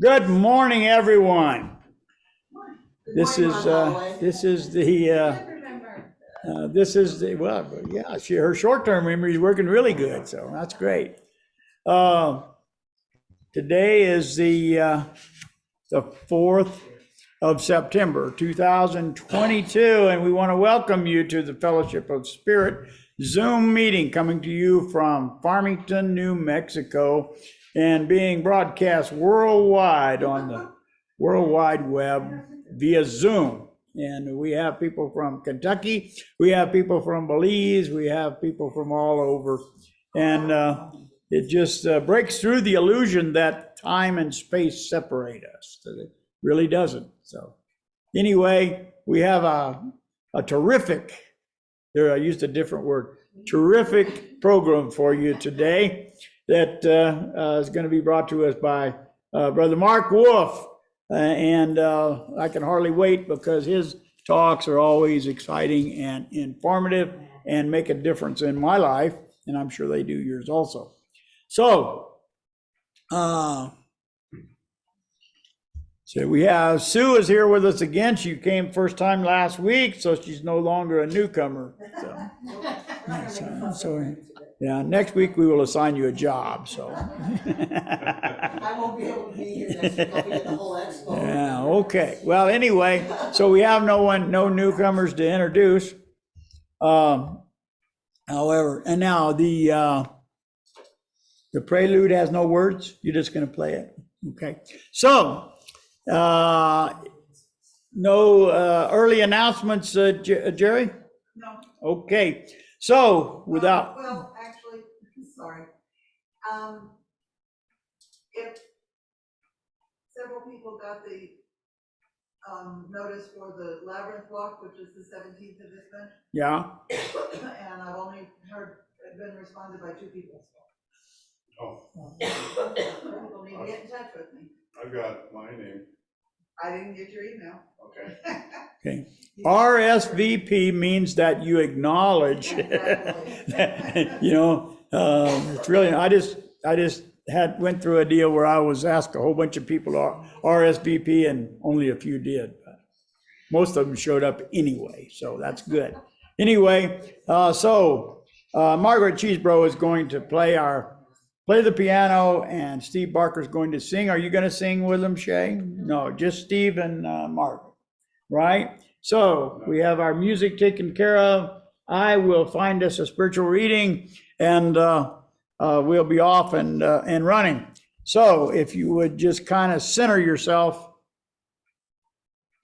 Good morning, everyone. Good This morning, is Ron Holloway. this is the this is the well, yeah. Her short-term memory is working really good, so that's great. Uh, Today is the 4th of September, 2022, and we want to welcome you to the Fellowship of Spirit Zoom meeting coming to you from Farmington, New Mexico, and being broadcast worldwide on the World Wide Web via Zoom. And we have people from Kentucky, we have people from Belize, we have people from all over. And it just breaks through the illusion that time and space separate us. It really doesn't. So anyway, we have a terrific, there I used a different word, terrific program for you today that is going to be brought to us by Brother Mark Wolf. And I can hardly wait because his talks are always exciting and informative and make a difference in my life, and I'm sure they do yours also. So we have Sue is here with us again. She came first time last week, so she's no longer a newcomer. So yeah, next week we will assign you a job. So I won't be able to be here next week. I'll be at the whole expo. yeah, okay. Well, anyway, so we have no newcomers to introduce. However, and now the prelude has no words. You're just going to play it, okay? So. No early announcements, Jerry? No. Okay, so without, Well, actually, sorry. If several people got the notice for the Labyrinth Walk, which is the 17th of this month, yeah, and I've only been responded by 2 people. Oh, People need to get in touch with me. I've got my name, I didn't get your email. okay. okay. RSVP means that you acknowledge, that, you know, it's really, I just went through a deal where I was asked a whole bunch of people to RSVP and only a few did. But most of them showed up anyway, so that's good. Anyway, Margaret Cheesebro is going to play the piano, and Steve Barker's going to sing. Are you going to sing with them, Shay? No, just Steve and Margaret, right? So we have our music taken care of. I will find us a spiritual reading, and we'll be off and running. So if you would just kind of center yourself,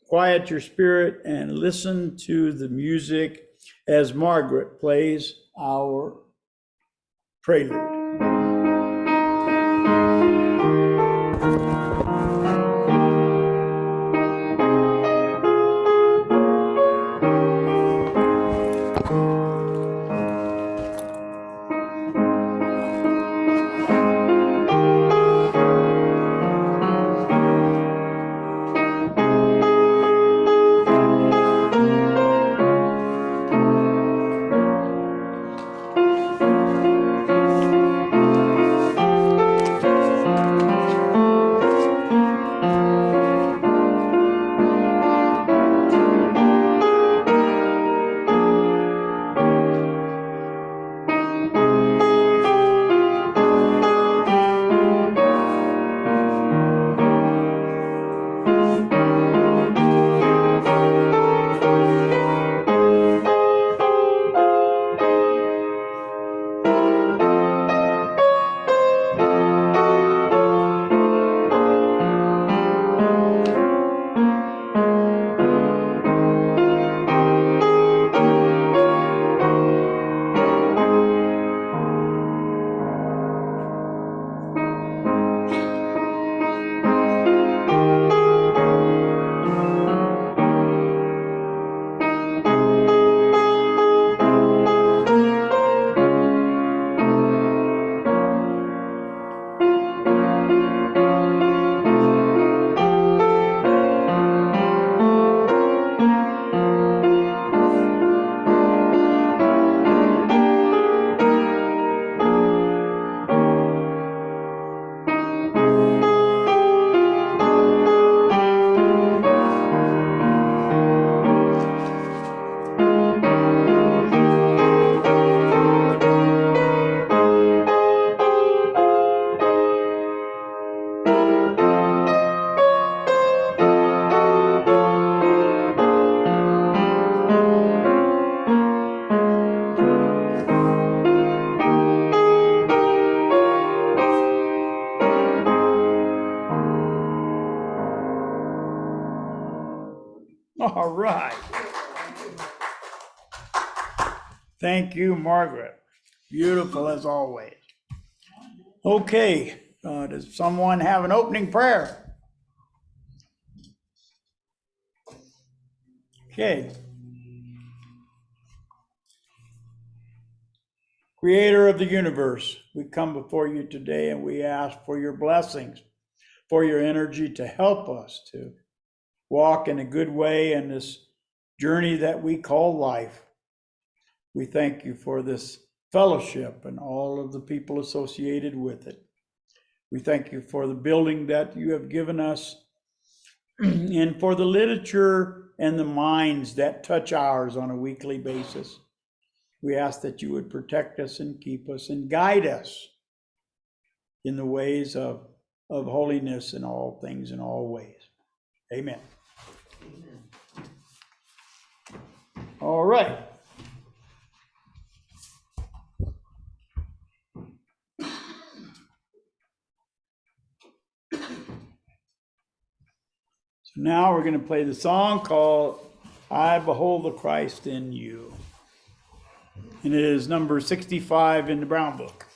quiet your spirit, and listen to the music as Margaret plays our prelude. All right. Thank you, Margaret. Beautiful as always. Okay, does someone have an opening prayer? Okay. Creator of the universe, we come before you today and we ask for your blessings, for your energy to help us to walk in a good way in this journey that we call life. We thank you for this fellowship and all of the people associated with it. We thank you for the building that you have given us and for the literature and the minds that touch ours on a weekly basis. We ask that you would protect us and keep us and guide us in the ways of holiness in all things in all ways. Amen. All right. So now we're going to play the song called I Behold the Christ in You. And it is number 65 in the Brown Book.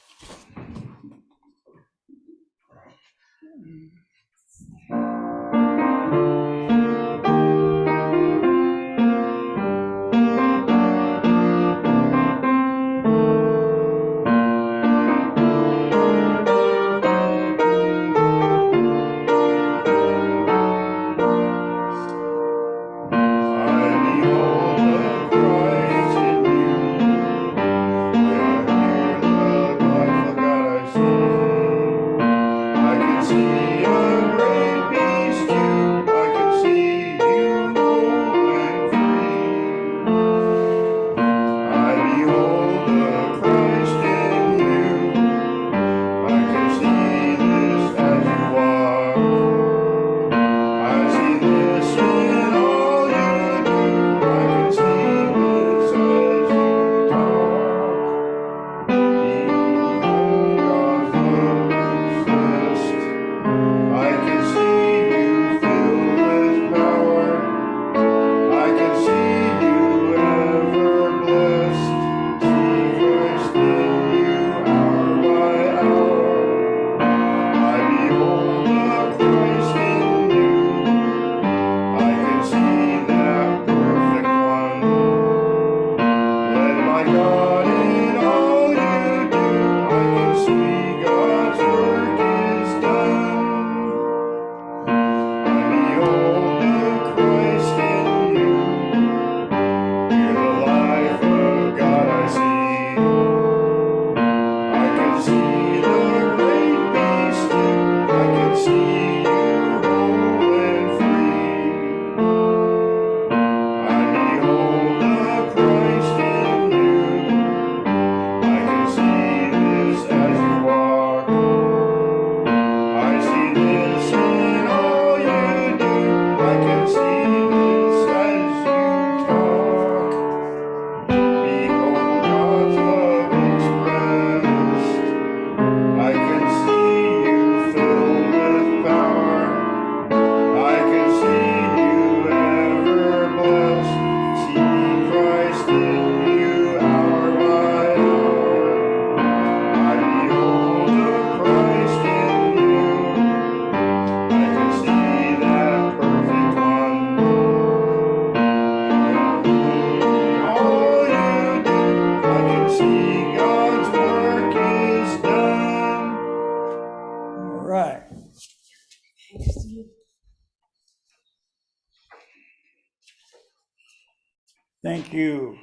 Thank you.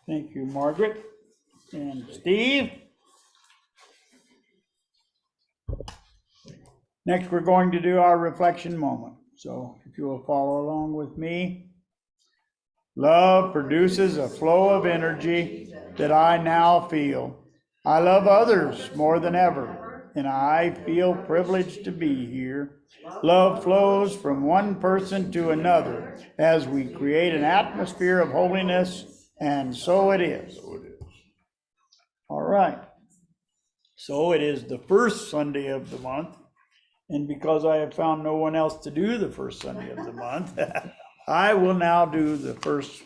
Thank you, Margaret and Steve. Next, we're going to do our reflection moment. So if you will follow along with me. Love produces a flow of energy that I now feel. I love others more than ever, and I feel privileged to be here. Love flows from one person to another as we create an atmosphere of holiness, and so it is. All right. So it is the first Sunday of the month, and because I have found no one else to do the first Sunday of the month, I will now do the first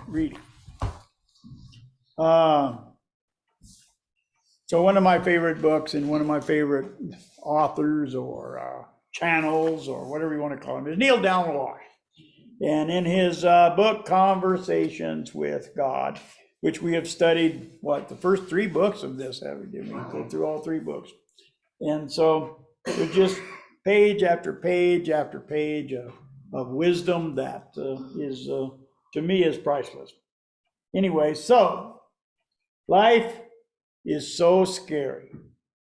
reading. So one of my favorite books and one of my favorite authors or channels or whatever you want to call him is Neil Downloy. And in his book, Conversations with God, which we have studied, the first 3 books of this, haven't we? Go through all 3 books. And so it's just page after page after page of wisdom that is, to me, is priceless. Anyway, so life is so scary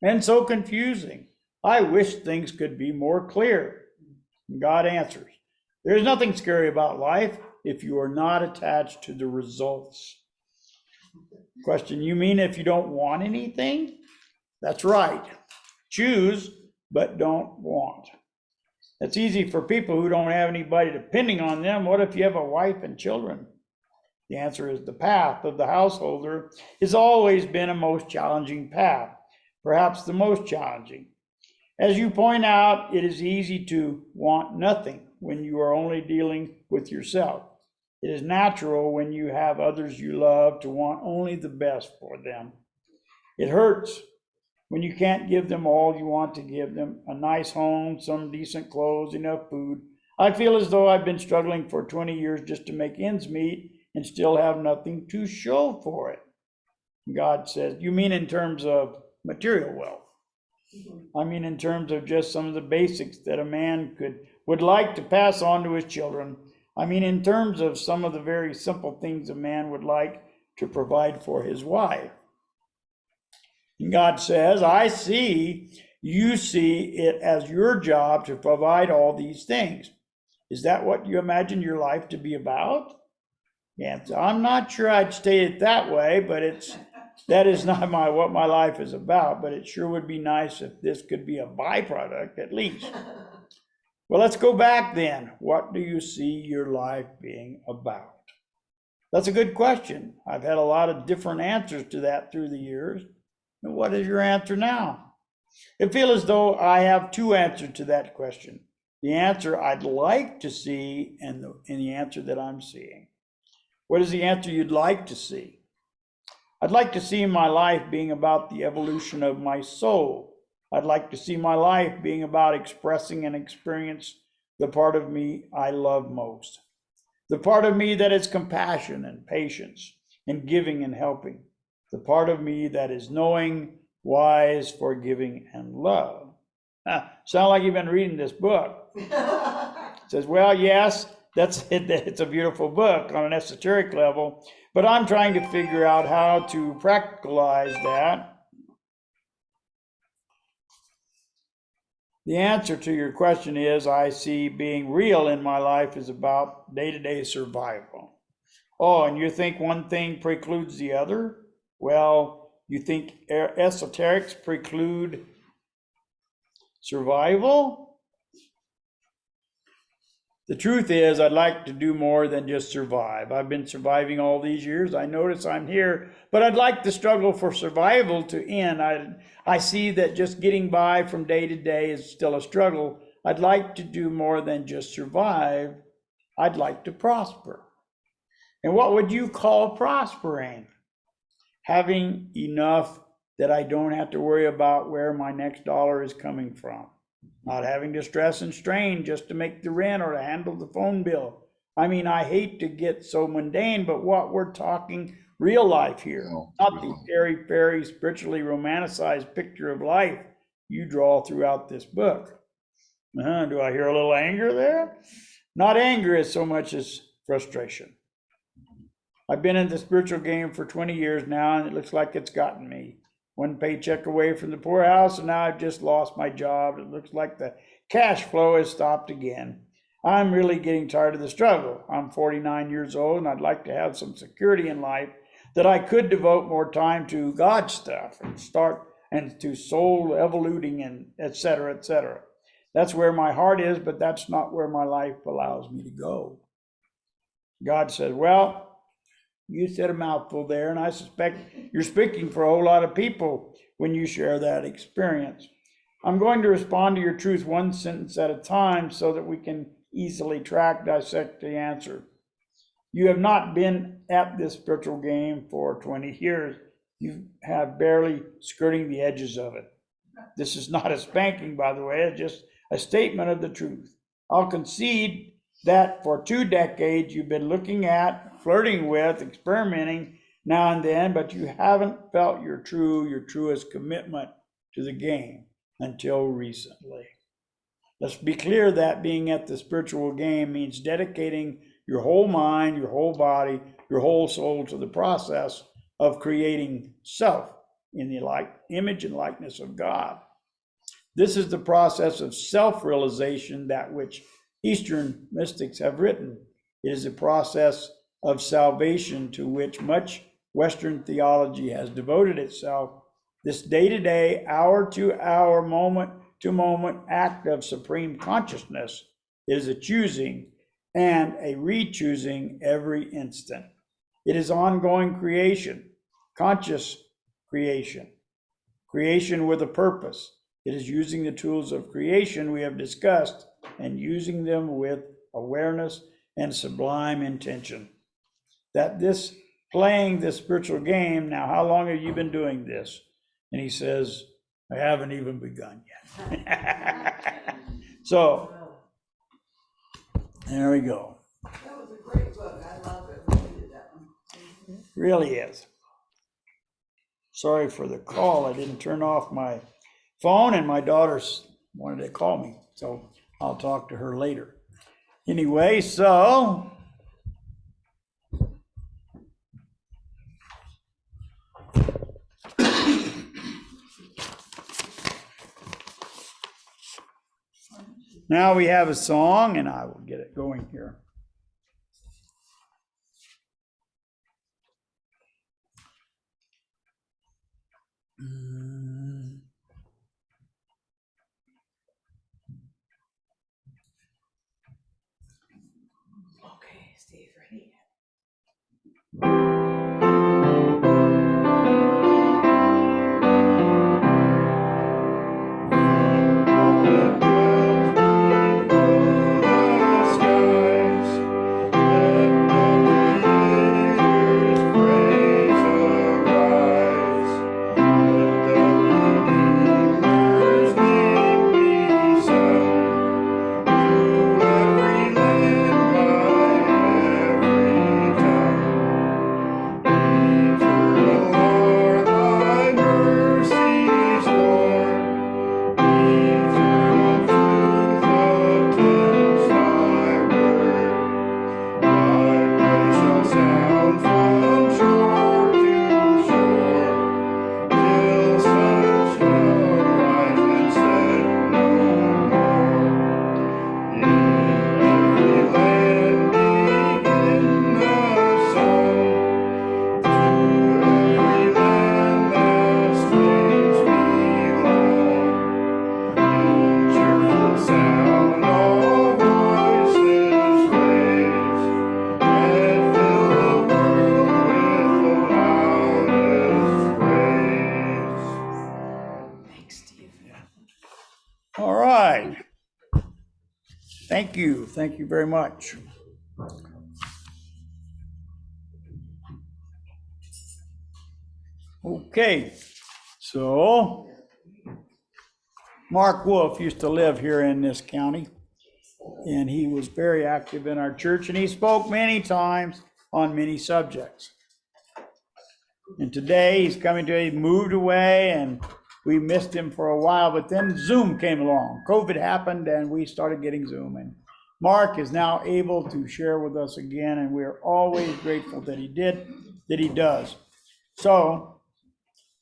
and so confusing. I wish things could be more clear. God answers. There's nothing scary about life if you are not attached to the results. Question, you mean if you don't want anything? That's right. Choose, but don't want. That's easy for people who don't have anybody depending on them. What if you have a wife and children? The answer is the path of the householder has always been a most challenging path, perhaps the most challenging. As you point out, it is easy to want nothing when you are only dealing with yourself. It is natural when you have others you love to want only the best for them. It hurts when you can't give them all you want to give them, a nice home, some decent clothes, enough food. I feel as though I've been struggling for 20 years just to make ends meet and still have nothing to show for it. God says, you mean in terms of material wealth? I mean in terms of just some of the basics that a man would like to pass on to his children. I mean in terms of some of the very simple things a man would like to provide for his wife. And God says, I see you see it as your job to provide all these things. Is that what you imagine your life to be about? Yes, I'm not sure I'd state it that way, but that is not what my life is about, but it sure would be nice if this could be a byproduct at least. Well, let's go back then. What do you see your life being about? That's a good question. I've had a lot of different answers to that through the years. And what is your answer now? I feel as though I have 2 answers to that question. The answer I'd like to see and the answer that I'm seeing. What is the answer you'd like to see? I'd like to see my life being about the evolution of my soul. I'd like to see my life being about expressing and experience the part of me I love most. The part of me that is compassion and patience and giving and helping. The part of me that is knowing, wise, forgiving, and love. Sound like you've been reading this book. It says, well, yes, that's it. It's a beautiful book on an esoteric level, but I'm trying to figure out how to practicalize that. The answer to your question is, I see being real in my life is about day-to-day survival. Oh, and you think one thing precludes the other? Well, you think esoterics preclude survival? The truth is, I'd like to do more than just survive. I've been surviving all these years. I notice I'm here, but I'd like the struggle for survival to end. I see that just getting by from day to day is still a struggle. I'd like to do more than just survive. I'd like to prosper. And what would you call prospering? Having enough that I don't have to worry about where my next dollar is coming from. Not having to stress and strain just to make the rent or to handle the phone bill. I mean, I hate to get so mundane, but what we're talking real life here, not the airy-fairy, spiritually romanticized picture of life you draw throughout this book. Do I hear a little anger there? Not anger as so much as frustration. I've been in the spiritual game for 20 years now, and it looks like it's gotten me. One paycheck away from the poorhouse, and now I've just lost my job. It looks like the cash flow has stopped again. I'm really getting tired of the struggle. I'm 49 years old, and I'd like to have some security in life that I could devote more time to God stuff and to soul evoluting and et cetera, et cetera. That's where my heart is, but that's not where my life allows me to go. God says, well, you said a mouthful there, and I suspect you're speaking for a whole lot of people when you share that experience. I'm going to respond to your truth one sentence at a time so that we can easily track, dissect the answer. You have not been at this spiritual game for 20 years. You have barely skirting the edges of it. This is not a spanking, by the way, it's just a statement of the truth. I'll concede that for 2 decades you've been looking at, flirting with, experimenting now and then, but you haven't felt your truest commitment to the game until recently. Let's be clear that being at the spiritual game means dedicating your whole mind, your whole body, your whole soul to the process of creating self in the image and likeness of God. This is the process of self-realization, that which Eastern mystics have written. It is a process of salvation to which much Western theology has devoted itself. This day-to-day, hour-to-hour, moment-to-moment act of supreme consciousness is a choosing and a re-choosing every instant. It is ongoing creation, conscious creation, creation with a purpose. It is using the tools of creation we have discussed and using them with awareness and sublime intention. That this playing this spiritual game, now how long have you been doing this? And he says, I haven't even begun yet. So, there we go. That was a great book. I love it. We needed that one. Really is. Sorry for the call. I didn't turn off my phone and my daughter's wanted to call me. So I'll talk to her later. Anyway, so now we have a song, and I will get it going here. Okay, Steve, ready? All right. Thank you. Thank you very much. Okay, so Mark Wolf used to live here in this county, and he was very active in our church, and he spoke many times on many subjects. And today he's coming to, he moved away, and we missed him for a while, but then Zoom came along. COVID happened, and we started getting Zoom, and Mark is now able to share with us again, and we're always grateful that he does. So,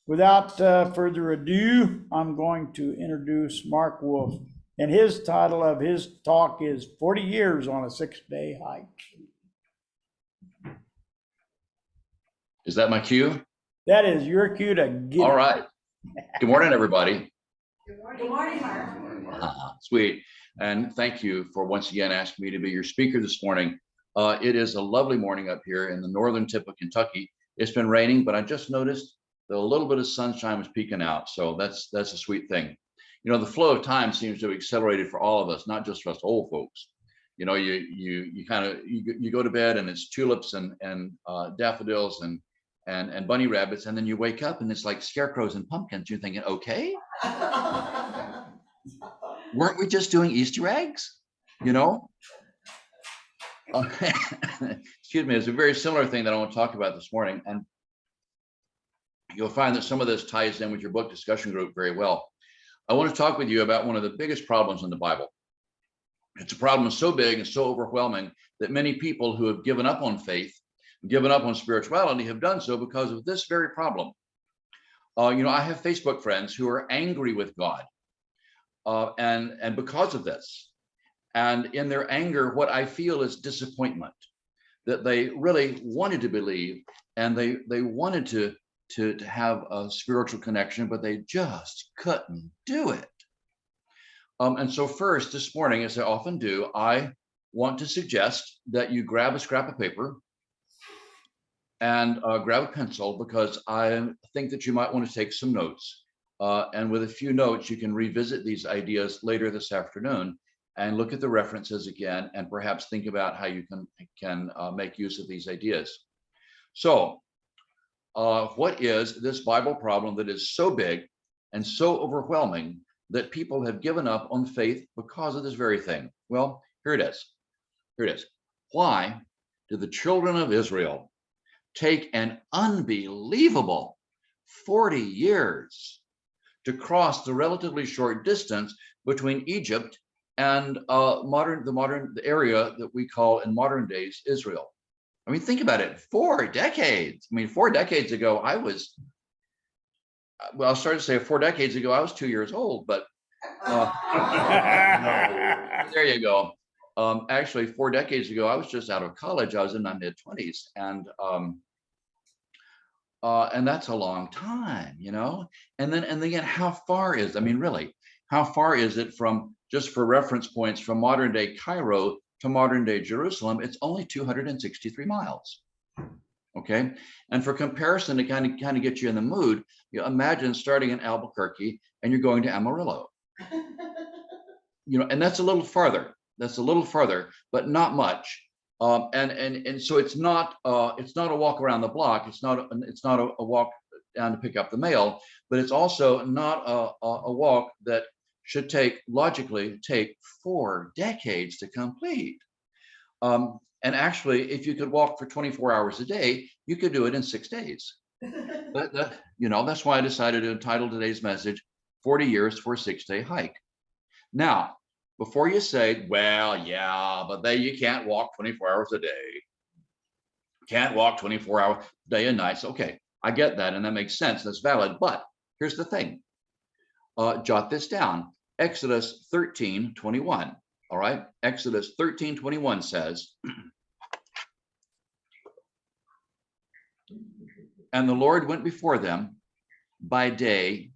without further ado, I'm going to introduce Mark Wolf, and his title of his talk is 40 Years on a 6-Day Hike. Is that my cue? That is your cue to get All it. right. Good morning, everybody. Good morning, Mark. Sweet. And thank you for once again asking me to be your speaker this morning. It is a lovely morning up here in the northern tip of Kentucky. It's been raining, but I just noticed that a little bit of sunshine was peeking out. So that's a sweet thing. You know, the flow of time seems to have accelerated for all of us, not just for us old folks. You know, you kind of you go to bed and it's tulips and daffodils and bunny rabbits, and then you wake up and it's like scarecrows and pumpkins. You're thinking, okay, weren't we just doing Easter eggs? You know? Excuse me, it's a very similar thing that I want to talk about this morning. And you'll find that some of this ties in with your book discussion group very well. I want to talk with you about one of the biggest problems in the Bible. It's a problem so big and so overwhelming that many people who have given up on faith, given up on spirituality, have done so because of this very problem. You know, I have Facebook friends who are angry with God, and because of this. And in their anger, what I feel is disappointment, that they really wanted to believe and they wanted to have a spiritual connection, but they just couldn't do it. And so first, this morning, as I often do, I want to suggest that you grab a scrap of paper and grab a pencil, because I think that you might want to take some notes. And with a few notes, you can revisit these ideas later this afternoon and look at the references again, and perhaps think about how you can make use of these ideas. So what is this Bible problem that is so big and so overwhelming that people have given up on faith because of this very thing? Well, here it is. Here it is. Why did the children of Israel take an unbelievable 40 years to cross the relatively short distance between Egypt and the area that we call in modern days Israel? I mean, think about it, 4 decades. I mean, 4 decades ago, I was, well, I started to say 4 decades ago, I was 2 years old, but there you go. Actually, 4 decades ago, I was just out of college. I was in my mid-20s, and that's a long time, you know. And then again, how far is? I mean, really, how far is it from, just for reference points, from modern day Cairo to modern day Jerusalem? It's only 263 miles. Okay, and for comparison, to kind of get you in the mood, you imagine starting in Albuquerque and you're going to Amarillo. You know, and that's a little farther. That's a little farther, but not much. And so it's not a walk around the block. It's not a walk down to pick up the mail, but it's also not a walk that should logically take 4 decades to complete. And actually, if you could walk for 24 hours a day, you could do it in 6 days. You know, that's why I decided to entitle today's message, 40 Years for a 6-Day Hike. Now, before you say, well, yeah, but you can't walk 24 hours a day. Can't walk 24 hours day and night. So, okay, I get that, and that makes sense. That's valid. But here's the thing. Jot this down. Exodus 13:21. All right. Exodus 13:21 says, and the Lord went before them by day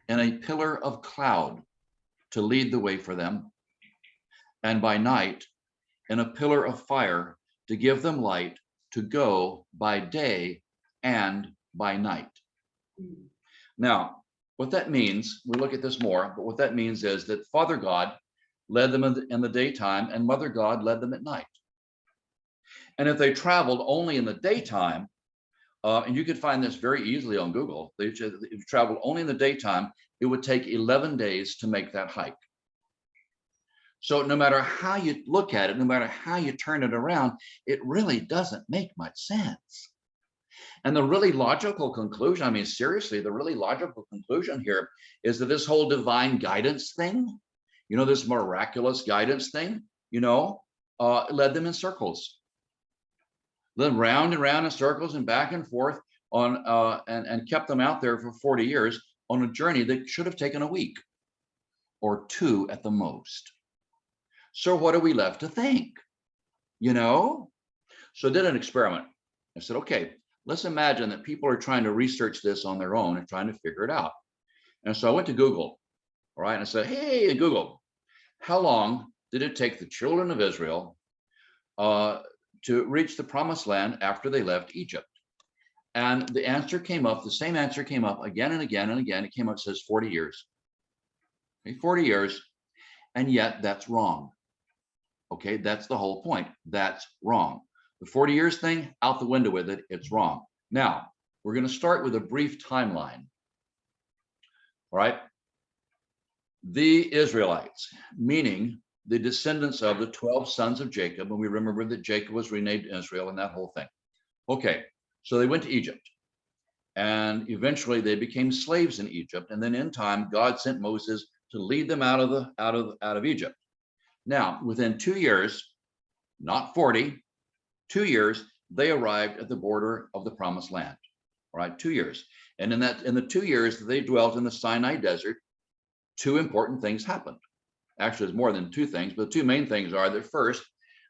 in a pillar of cloud to lead the way for them, and by night in a pillar of fire to give them light to go by day and by night. Now, what that means, we'll look at this more, but what that means is that Father God led them in the daytime and Mother God led them at night. And if they traveled only in the daytime, and you could find this very easily on Google, if you traveled only in the daytime, it would take 11 days to make that hike. So no matter how you look at it, no matter how you turn it around, it really doesn't make much sense. And the really logical conclusion, I mean, seriously, the really logical conclusion here is that this whole divine guidance thing, you know, this miraculous guidance thing, you know, led them in circles. Led them round and round in circles and back and forth on, and kept them out there for 40 years on a journey that should have taken a week or 2 at the most. So what are we left to think? You know? So I did an experiment. I said, okay, let's imagine that people are trying to research this on their own and trying to figure it out. And so I went to Google, all right, and I said, hey, Google, how long did it take the children of Israel to reach the promised land after they left Egypt? And the answer came up, the same answer came up again and again and again. It came up, it says 40 years. Okay, 40 years, and yet that's wrong. Okay, that's the whole point. That's wrong. The 40 years thing, out the window with it. It's wrong. Now, we're going to start with a brief timeline. All right. The Israelites, meaning the descendants of the 12 sons of Jacob, and we remember that Jacob was renamed Israel and that whole thing. Okay, so they went to Egypt, and eventually they became slaves in Egypt, and then in time God sent Moses to lead them out of Egypt. Now, within 2 years, not 40, 2 years, they arrived at the border of the Promised Land. All right, 2 years, and in the 2 years that they dwelt in the Sinai Desert, two important things happened. Actually, there's more than two things, but the two main things are that first,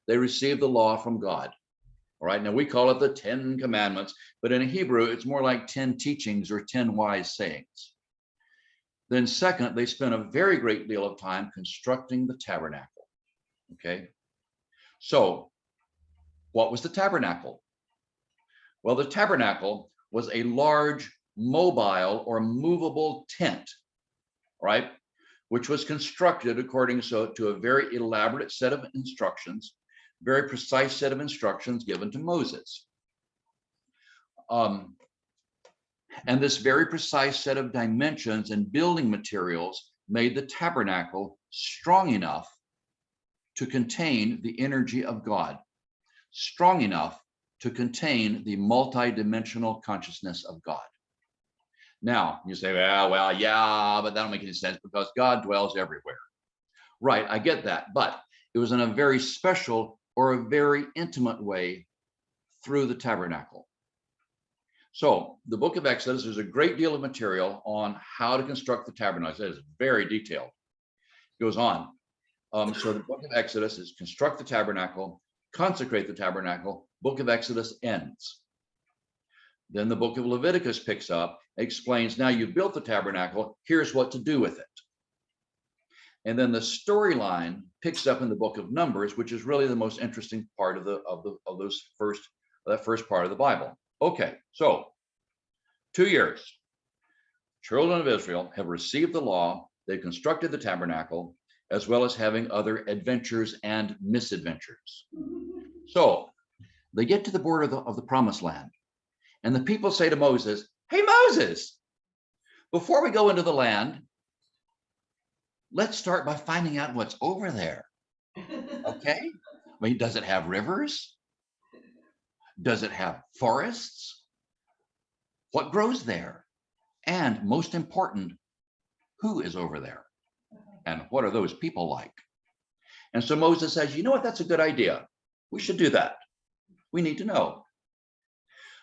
they received the law from God. All right, now we call it the 10 Commandments, but in Hebrew, it's more like 10 teachings or 10 wise sayings. Then second, they spent a very great deal of time constructing the tabernacle. Okay, so what was the tabernacle? Well, the tabernacle was a large mobile or movable tent, right, which was constructed according to a very elaborate set of instructions, very precise set of instructions given to Moses. And this very precise set of dimensions and building materials made the tabernacle strong enough to contain the energy of God, strong enough to contain the multidimensional consciousness of God. Now, you say, well, yeah, but that don't make any sense because God dwells everywhere. Right, I get that, but it was in a very special or a very intimate way through the tabernacle. So the book of Exodus, there's a great deal of material on how to construct the tabernacle. It is very detailed. It goes on. So the book of Exodus is construct the tabernacle, consecrate the tabernacle. Book of Exodus ends. Then the book of Leviticus picks up, explains, now you've built the tabernacle, here's what to do with it. And then the storyline picks up in the book of Numbers, which is really the most interesting part of that first part of the Bible. Okay, so 2 years. Children of Israel have received the law, they've constructed the tabernacle, as well as having other adventures and misadventures. So they get to the border of the Promised Land, and the people say to Moses, hey, Moses, before we go into the land, let's start by finding out what's over there. Okay? I mean, does it have rivers? Does it have forests? What grows there? And most important, who is over there? And what are those people like? And so Moses says, you know what? That's a good idea. We should do that. We need to know.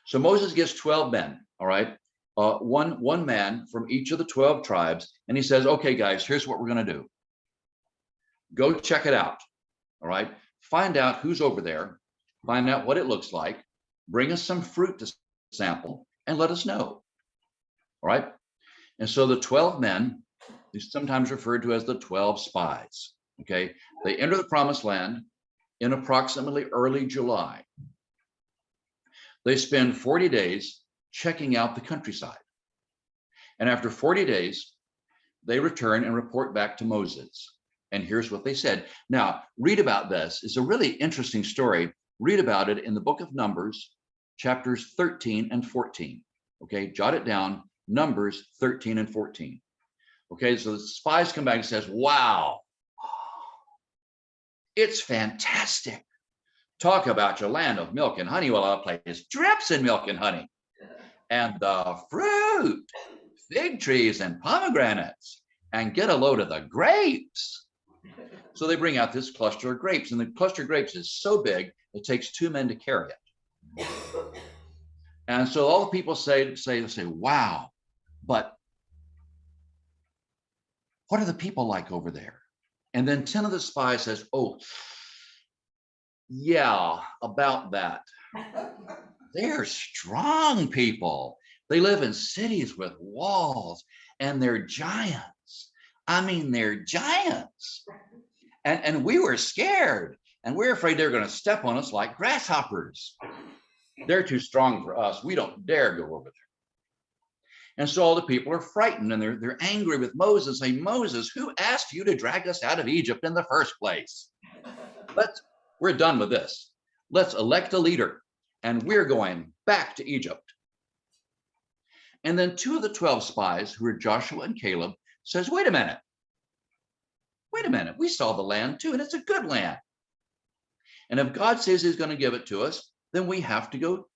So Moses gets 12 men, all right? One man from each of the 12 tribes. And he says, okay, guys, here's what we're going to do. Go check it out, all right? Find out who's over there. Find out what it looks like. Bring us some fruit to sample and let us know, all right? And so the 12 men, they're sometimes referred to as the 12 spies, okay? They enter the Promised Land in approximately early July. They spend 40 days checking out the countryside. And after 40 days, they return and report back to Moses. And here's what they said. Now, read about this. It's a really interesting story. Read about it in the book of Numbers, chapters 13 and 14. Okay, jot it down, Numbers 13 and 14. Okay, so the spies come back and says, wow, it's fantastic. Talk about your land of milk and honey. Well, our place drips in milk and honey. And the fruit, fig trees and pomegranates, and get a load of the grapes. So they bring out this cluster of grapes, and the cluster of grapes is so big, it takes 2 men to carry it. And so all the people say, wow, but what are the people like over there? And then 10 of the spies says, oh, yeah, about that. They're strong people. They live in cities with walls, and they're giants. I mean, they're giants. And we were scared, and we're afraid they're going to step on us like grasshoppers. They're too strong for us. We don't dare go over there. And so all the people are frightened, and they're angry with Moses, saying, Moses, who asked you to drag us out of Egypt in the first place? We're done with this. Let's elect a leader, and we're going back to Egypt. And then 2 of the 12 spies, who were Joshua and Caleb, says, wait a minute, we saw the land too, and it's a good land. And if God says he's going to give it to us, then we have to go,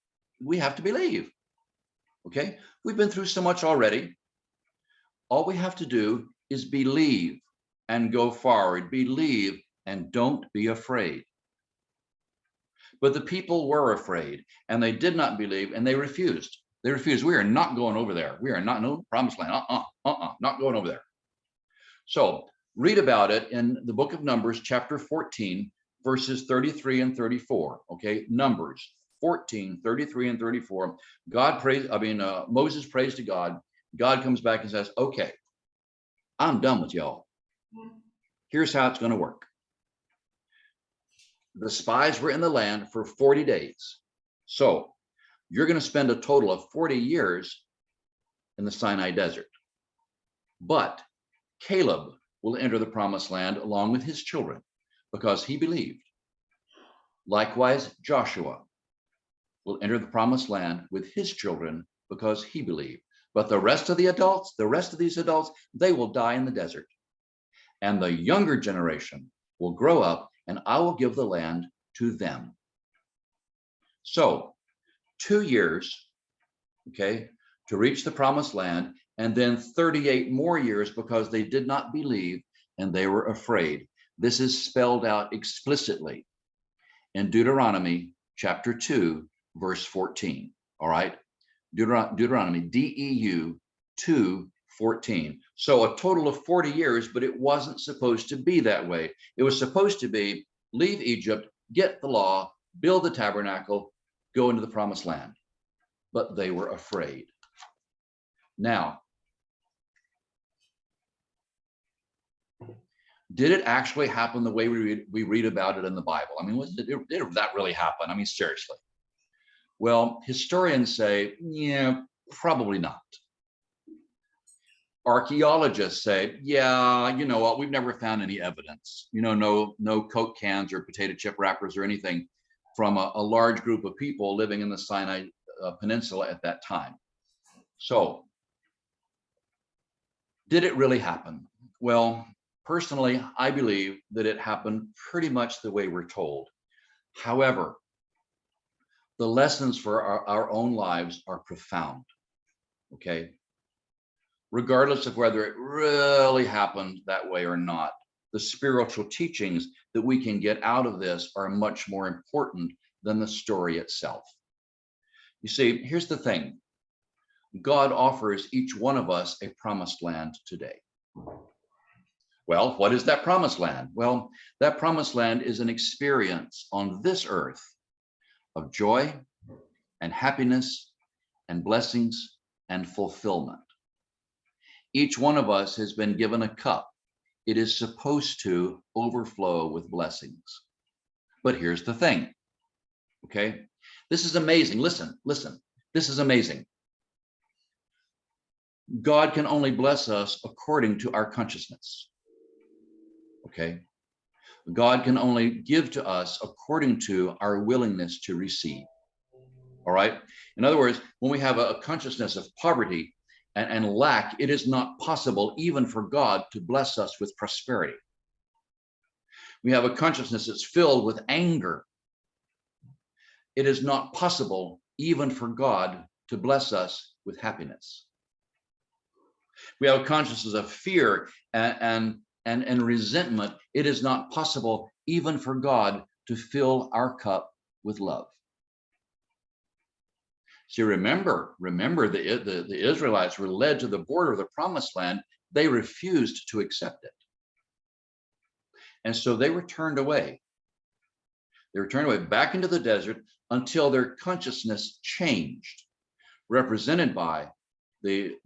we have to believe. Okay, we've been through so much already. All we have to do is believe and go forward. Believe and don't be afraid. But the people were afraid, and they did not believe, and they refused. They refused. We are not going over there. We are not, no promised land. Not going over there. So read about it in the book of Numbers, chapter 14, verses 33 and 34. Okay, Numbers 14, 33 and 34. Moses prays to God. God comes back and says, okay, I'm done with y'all. Here's how it's going to work. The spies were in the land for 40 days. So you're going to spend a total of 40 years in the Sinai desert. But Caleb will enter the promised land along with his children because he believed. Likewise, Joshua will enter the promised land with his children because he believed. But the rest of these adults, they will die in the desert. And the younger generation will grow up, and I will give the land to them. So 2 years, okay, to reach the promised land, and then 38 more years because they did not believe and they were afraid. This is spelled out explicitly in Deuteronomy chapter 2, verse 14. All right, Deuteronomy, DEU 2:14. So a total of 40 years, but it wasn't supposed to be that way. It was supposed to be leave Egypt, get the law, build the tabernacle, go into the promised land. But they were afraid. Now, did it actually happen the way we read about it in the Bible? I mean, did that really happen? I mean, seriously. Well, historians say, yeah, probably not. Archaeologists say, yeah, you know what, we've never found any evidence. You know, no Coke cans or potato chip wrappers or anything from a large group of people living in the Sinai Peninsula at that time. So, did it really happen? Well, personally, I believe that it happened pretty much the way we're told. However, the lessons for our own lives are profound, okay? Regardless of whether it really happened that way or not, the spiritual teachings that we can get out of this are much more important than the story itself. You see, here's the thing. God offers each one of us a promised land today. Well, what is that promised land? Well, that promised land is an experience on this earth of joy and happiness and blessings and fulfillment. Each one of us has been given a cup. It is supposed to overflow with blessings. But here's the thing, okay? This is amazing. Listen, this is amazing. God can only bless us according to our consciousness, okay? God can only give to us according to our willingness to receive, all right? In other words, when we have a consciousness of poverty and lack, it is not possible even for God to bless us with prosperity. We have a consciousness that's filled with anger. It is not possible even for God to bless us with happiness. We have a consciousness of fear and resentment. It is not possible even for God to fill our cup with love. See, remember the Israelites were led to the border of the promised land. They refused to accept it. And so they were turned away. They were turned away back into the desert until their consciousness changed, represented by the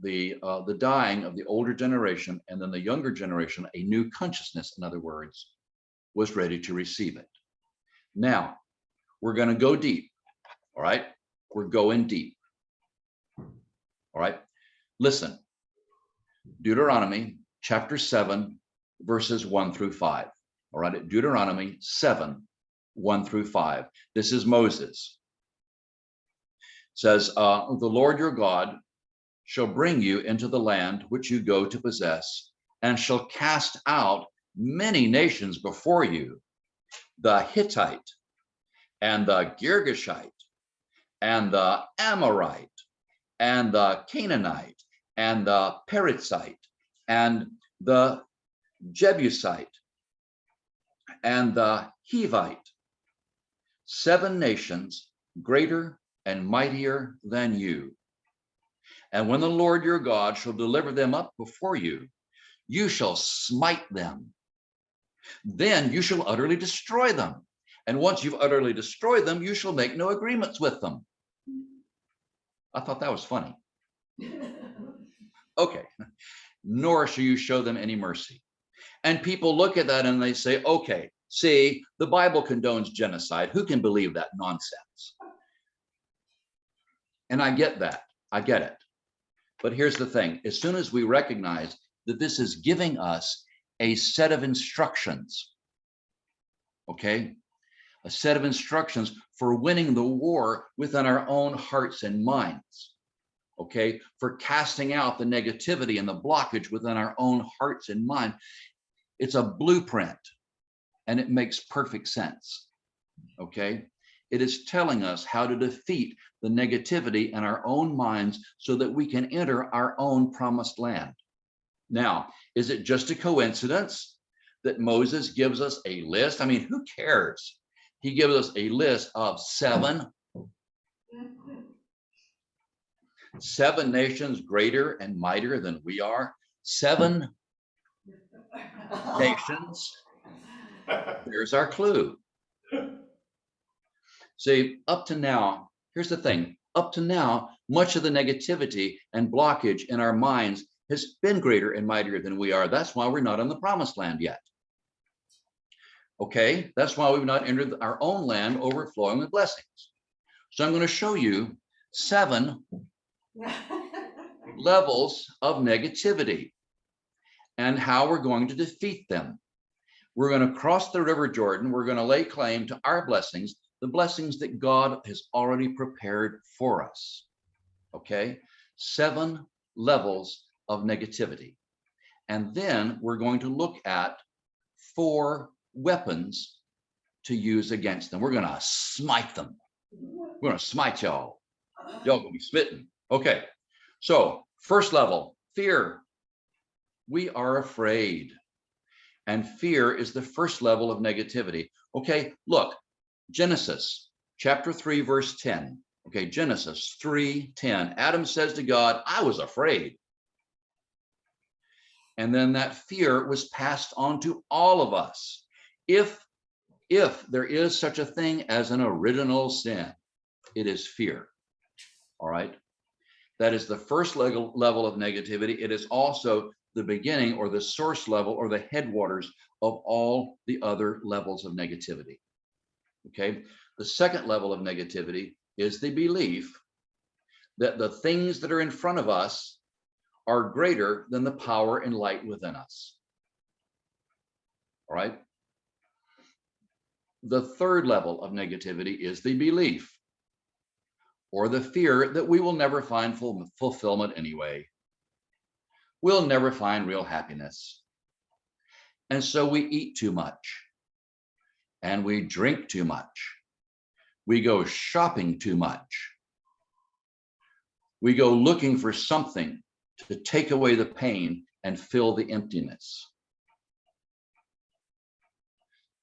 dying of the older generation, and then the younger generation, a new consciousness, in other words, was ready to receive it. Now, we're going to go deep, all right? We're going deep, all right? Listen, Deuteronomy chapter 7, verses 1 through 5. All right, Deuteronomy 7, 1 through 5. This is Moses. It says, the Lord your God shall bring you into the land which you go to possess, and shall cast out many nations before you, the Hittite, and the Girgashite, and the Amorite, and the Canaanite, and the Perizzite, and the Jebusite, and the Hivite, 7 nations greater and mightier than you. And when the Lord your God shall deliver them up before you, you shall smite them. Then you shall utterly destroy them. And once you've utterly destroyed them, you shall make no agreements with them. I thought that was funny. Okay. Nor shall you show them any mercy. And people look at that and they say, okay, see, the Bible condones genocide. Who can believe that nonsense? And I get that. I get it. But here's the thing. As soon as we recognize that this is giving us a set of instructions, okay? A set of instructions for winning the war within our own hearts and minds, okay? For casting out the negativity and the blockage within our own hearts and mind. It's a blueprint and it makes perfect sense, okay? It is telling us how to defeat the negativity in our own minds so that we can enter our own promised land. Now, is it just a coincidence that Moses gives us a list? I mean, who cares? He gives us a list of 7 nations greater and mightier than we are. 7 nations. There's our clue. See, up to now, here's the thing. Up to now, much of the negativity and blockage in our minds has been greater and mightier than we are. That's why we're not in the promised land yet. Okay, that's why we've not entered our own land overflowing with blessings. So I'm going to show you 7 levels of negativity and how we're going to defeat them. We're going to cross the River Jordan. We're going to lay claim to our blessings, the blessings that God has already prepared for us. Okay, 7 levels of negativity. And then we're going to look at 4 weapons to use against them. We're going to smite them. We're going to smite y'all. Y'all going to be smitten. Okay, so first level, fear. We are afraid. And fear is the first level of negativity. Okay, look, Genesis chapter 3, verse 10. Okay, Genesis 3:10. Adam says to God, I was afraid. And then that fear was passed on to all of us. If there is such a thing as an original sin, it is fear. All right. That is the first level of negativity. It is also the beginning or the source level or the headwaters of all the other levels of negativity. Okay. The second level of negativity is the belief that the things that are in front of us are greater than the power and light within us. All right. The third level of negativity is the belief or the fear that we will never find fulfillment anyway. We'll never find real happiness. And so we eat too much and we drink too much. We go shopping too much. We go looking for something to take away the pain and fill the emptiness.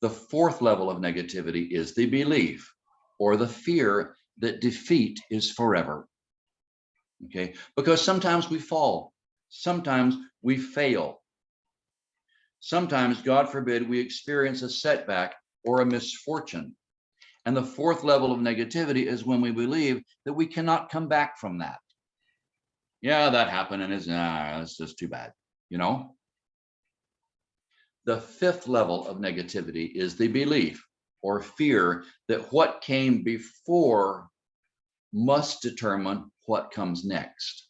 The fourth level of negativity is the belief or the fear that defeat is forever. Okay, because sometimes we fall, sometimes we fail. Sometimes, God forbid, we experience a setback or a misfortune. And the fourth level of negativity is when we believe that we cannot come back from that. Yeah, that happened and it's just too bad, you know? The fifth level of negativity is the belief or fear that what came before must determine what comes next.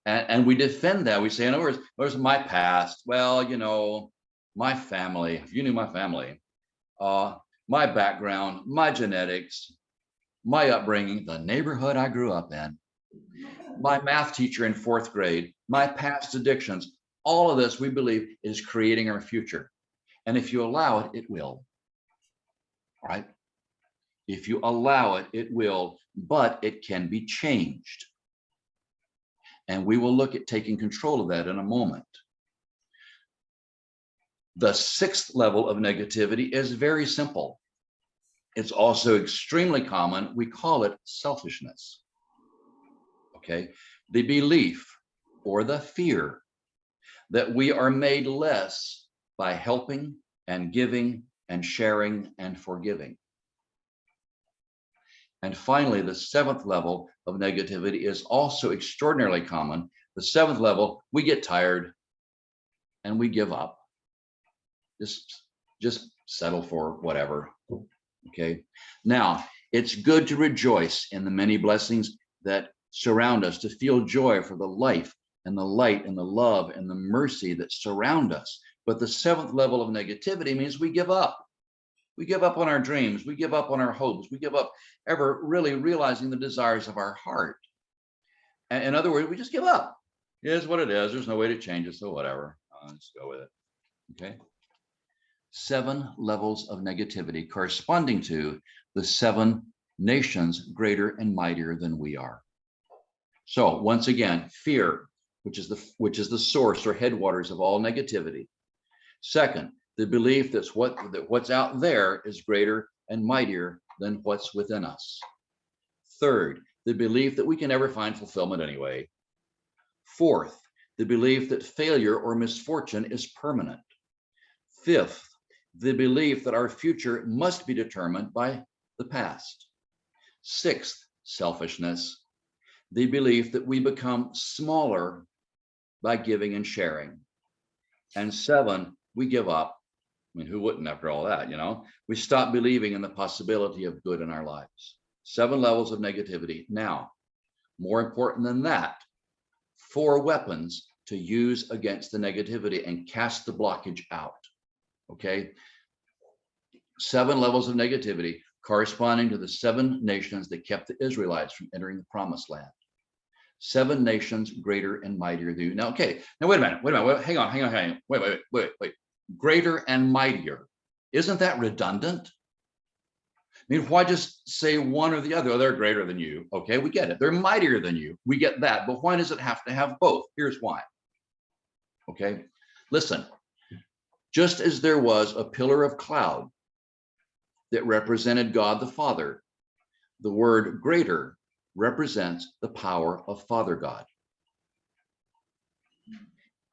And we defend that. We say, in other words, my past. Well, you know, my family, if you knew my family, my background, my genetics, my upbringing, the neighborhood I grew up in, my math teacher in 4th grade, my past addictions, all of this we believe is creating our future. And if you allow it, it will. All right? If you allow it, it will, but it can be changed. And we will look at taking control of that in a moment. The 6th level of negativity is very simple. It's also extremely common. We call it selfishness. Okay, the belief or the fear that we are made less by helping and giving and sharing and forgiving. And finally, the 7th level of negativity is also extraordinarily common. The 7th level, we get tired and we give up. Just settle for whatever. Okay. Now, it's good to rejoice in the many blessings that surround us, to feel joy for the life and the light and the love and the mercy that surround us. But the 7th level of negativity means we give up. We give up on our dreams. We give up on our hopes. We give up ever really realizing the desires of our heart. And in other words, we just give up. It is what it is. There's no way to change it. So whatever. Let's go with it. Okay. 7 levels of negativity corresponding to the 7 nations greater and mightier than we are. So once again, fear, which is the source or headwaters of all negativity. Second, the belief that what's out there is greater and mightier than what's within us. Third, the belief that we can never find fulfillment anyway. Fourth, the belief that failure or misfortune is permanent. Fifth, the belief that our future must be determined by the past. Sixth, selfishness, the belief that we become smaller by giving and sharing. And 7, we give up. I mean, who wouldn't after all that, you know? We stop believing in the possibility of good in our lives. 7 levels of negativity. Now, more important than that, 4 weapons to use against the negativity and cast the blockage out. Okay? 7 levels of negativity corresponding to the 7 nations that kept the Israelites from entering the promised land. 7 nations greater and mightier than you. Now, okay, now wait a minute, hang on. Wait. Greater and mightier. Isn't that redundant? I mean, why just say one or the other? Oh, they're greater than you. Okay, we get it. They're mightier than you. We get that. But why does it have to have both? Here's why. Okay, listen. Just as there was a pillar of cloud that represented God the Father, the word greater represents the power of Father God.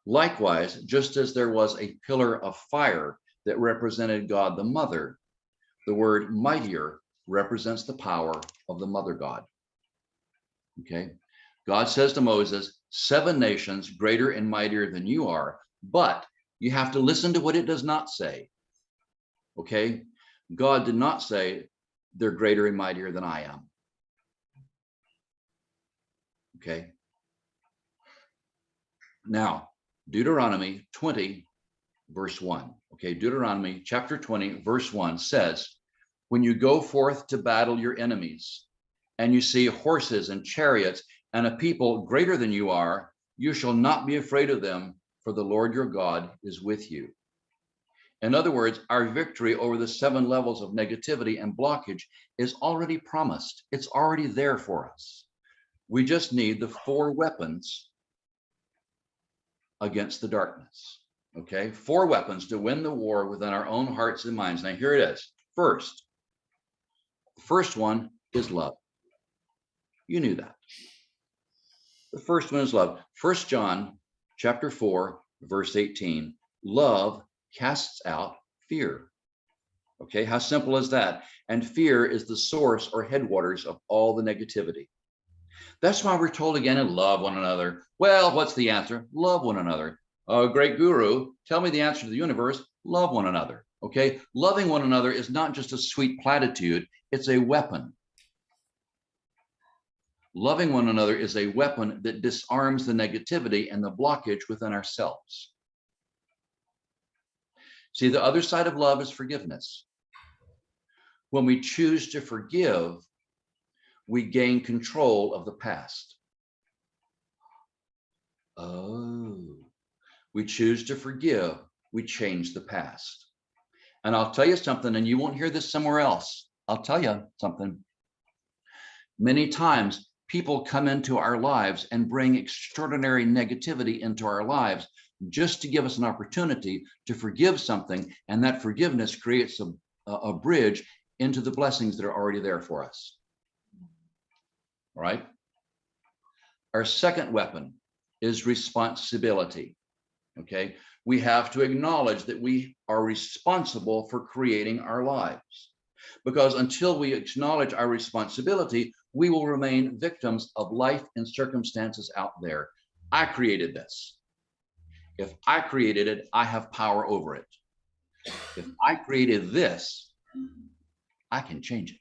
Likewise, just as there was a pillar of fire that represented God the Mother, the word mightier represents the power of the Mother God. Okay, God says to Moses, 7 nations greater and mightier than you are, but you have to listen to what it does not say. Okay, God did not say they're greater and mightier than I am. Okay, now Deuteronomy 20 verse 1. Okay, Deuteronomy chapter 20 verse 1 says, when you go forth to battle your enemies and you see horses and chariots and a people greater than you are, you shall not be afraid of them, for the Lord your God is with you. In other words, our victory over the 7 levels of negativity and blockage is already promised. It's already there for us. We just need the 4 weapons against the darkness. Okay, 4 weapons to win the war within our own hearts and minds. Now here it is. First, the first one is love. You knew that. The first one is love. 1 John chapter 4 verse 18. Love casts out fear. Okay, how simple is that? And fear is the source or headwaters of all the negativity. That's why we're told again to love one another. Well, what's the answer? Love one another. Oh, great guru, tell me the answer to the universe. Love one another. Okay, loving one another is not just a sweet platitude, it's a weapon. Loving one another is a weapon that disarms the negativity and the blockage within ourselves. See, the other side of love is forgiveness. When we choose to forgive, we gain control of the past. Oh, we choose to forgive, we change the past. And I'll tell you something, and you won't hear this somewhere else. I'll tell you something. Many times people come into our lives and bring extraordinary negativity into our lives just to give us an opportunity to forgive something, and that forgiveness creates a bridge into the blessings that are already there for us. All right? Our second weapon is responsibility. Okay? We have to acknowledge that we are responsible for creating our lives. Because until we acknowledge our responsibility, we will remain victims of life and circumstances out there. I created this. If I created it, I have power over it. If I created this, I can change it.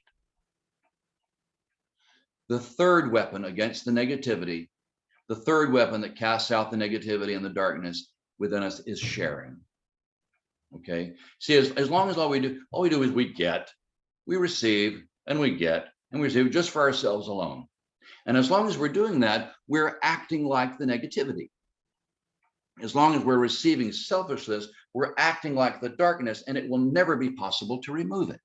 The third weapon against the negativity, the third weapon that casts out the negativity and the darkness within us is sharing. Okay. See, as long as all we do is we get, we receive, and we get, and we receive just for ourselves alone. And as long as we're doing that, we're acting like the negativity. As long as we're receiving selfishness, we're acting like the darkness, and it will never be possible to remove it.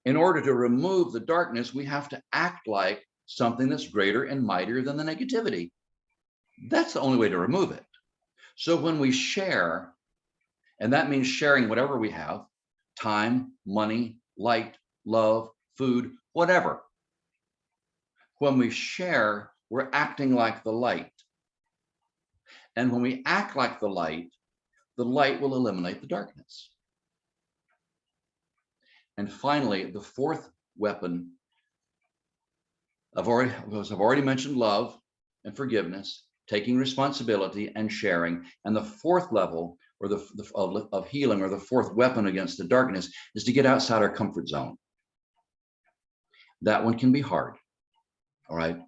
In order to remove the darkness, we have to act like something that's greater and mightier than the negativity. That's the only way to remove it. So when we share, and that means sharing whatever we have, time, money, light, love, food, whatever. When we share, we're acting like the light. And when we act like the light will eliminate the darkness. And finally, the fourth weapon, I've already mentioned love and forgiveness, taking responsibility and sharing. And the fourth level, or of healing, or the fourth weapon against the darkness, is to get outside our comfort zone. That one can be hard. All right.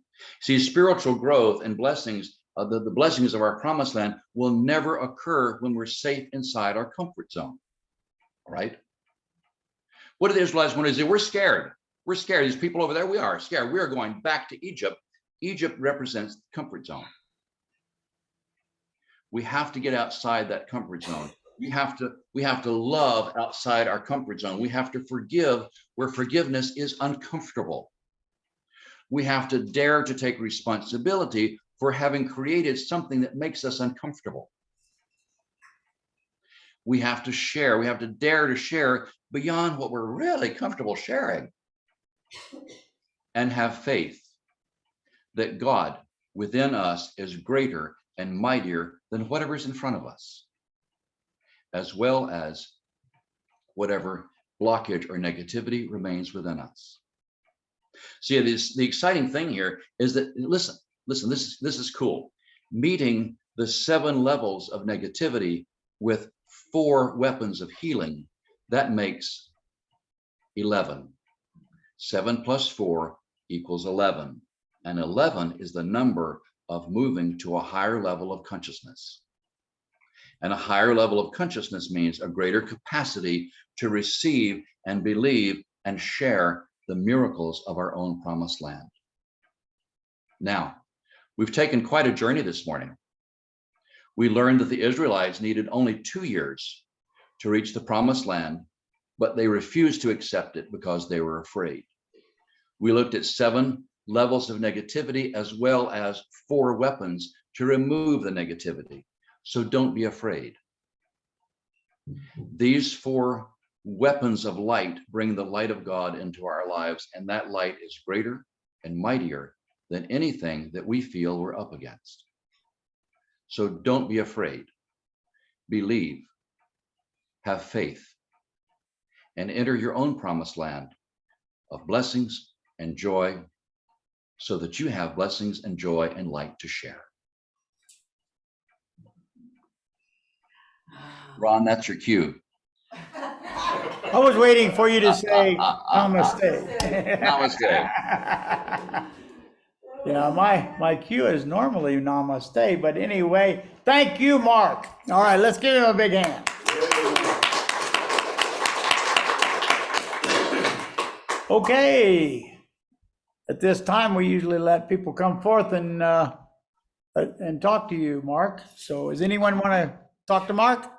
See, spiritual growth and blessings, the blessings of our promised land will never occur when we're safe inside our comfort zone. All right. What do the Israelites want to do? We're scared. We're scared. These people over there, we are scared. We are going back to Egypt. Egypt represents the comfort zone. We have to get outside that comfort zone. We have to love outside our comfort zone. We have to forgive where forgiveness is uncomfortable. We have to dare to take responsibility for having created something that makes us uncomfortable. We have to share. We have to dare to share beyond what we're really comfortable sharing, and have faith that God within us is greater and mightier than whatever's in front of us, as well as whatever blockage or negativity remains within us. See, the exciting thing here is that, listen, this is cool. Meeting the 7 levels of negativity with 4 weapons of healing, that makes 11. 7 plus 4 equals 11. And 11 is the number of moving to a higher level of consciousness. And a higher level of consciousness means a greater capacity to receive and believe and share the miracles of our own promised land. Now, we've taken quite a journey this morning. We learned that the Israelites needed only 2 years to reach the promised land, but they refused to accept it because they were afraid. We looked at 7 levels of negativity as well as 4 weapons to remove the negativity. So don't be afraid. These 4 weapons of light bring the light of God into our lives, and that light is greater and mightier than anything that we feel we're up against. So don't be afraid. Believe, have faith, and enter your own promised land of blessings and joy, so that you have blessings and joy and light to share. Ron, that's your cue. I was waiting for you to say namaste. Namaste. Yeah, my cue is normally namaste, but anyway, thank you, Mark. All right, let's give him a big hand. Okay. At this time, we usually let people come forth and talk to you, Mark. So does anyone want to talk to Mark?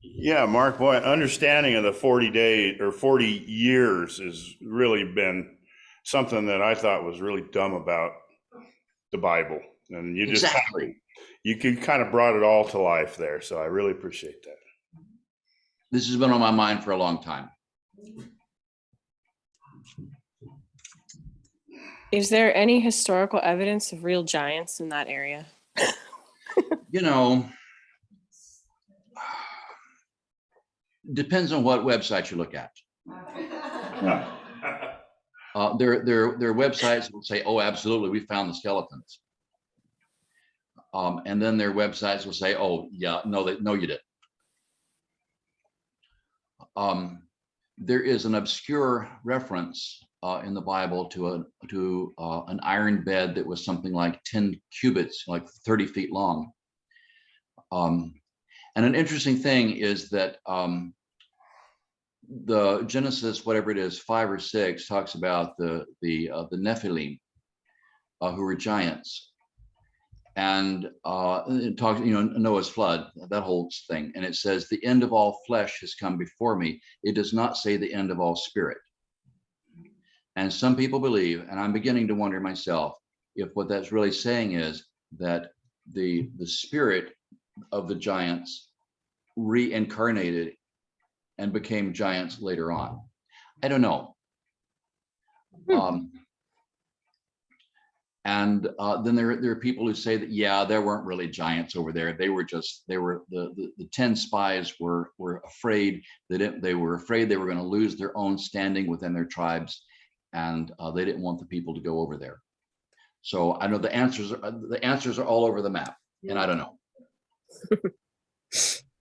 Yeah, Mark, boy, understanding of the 40 day or 40 years has really been something that I thought was really dumb about the Bible. And you just Exactly. you kind of brought it all to life there. So I really appreciate that. This has been on my mind for a long time. Is there any historical evidence of real giants in that area? You know, depends on what website you look at. Their websites will say, "Oh, absolutely, we found the skeletons," and then their websites will say, "Oh, yeah, no, you didn't." There is an obscure reference in the Bible to an iron bed that was something like 10 cubits, like 30 feet long. And an interesting thing is that the Genesis, whatever it is, 5 or 6, talks about the Nephilim, who were giants, and it talks, Noah's flood, that whole thing, and it says the end of all flesh has come before me. It does not say the end of all spirit. And some people believe, and I'm beginning to wonder myself, if what that's really saying is that the spirit of the giants reincarnated and became giants later on. I don't know. And then there are people who say that, yeah, there weren't really giants over there. They were the 10 spies were afraid that they were afraid they were going to lose their own standing within their tribes, and they didn't want the people to go over there. So I know the answers are all over the map, and I don't know.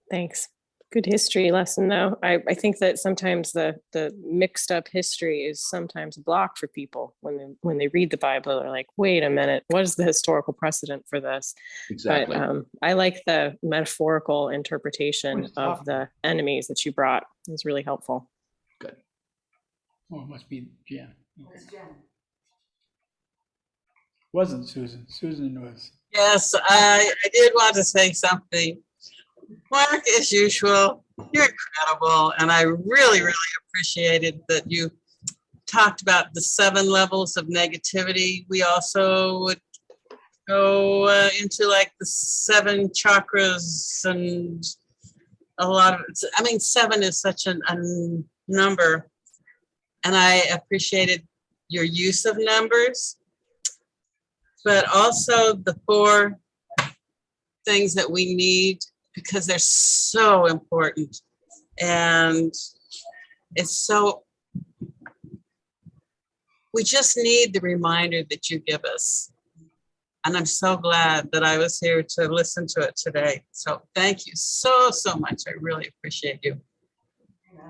Thanks. Good history lesson, though. I think that sometimes the mixed up history is sometimes a block for people when they read the Bible. They're like, wait a minute, what is the historical precedent for this? Exactly. But I like the metaphorical interpretation of the enemies that you brought. It was really helpful. Good. Oh, it must be Jen. It's Jen. Wasn't Susan. Susan was. Yes, I did want to say something. Mark, as usual, you're incredible. And I really, really appreciated that you talked about the 7 levels of negativity. We also would go into like the 7 chakras and a lot of it. I mean, 7 is such a number. And I appreciated your use of numbers, but also the 4 things that we need, because they're so important. And we just need the reminder that you give us. And I'm so glad that I was here to listen to it today. So thank you so, so much. I really appreciate you.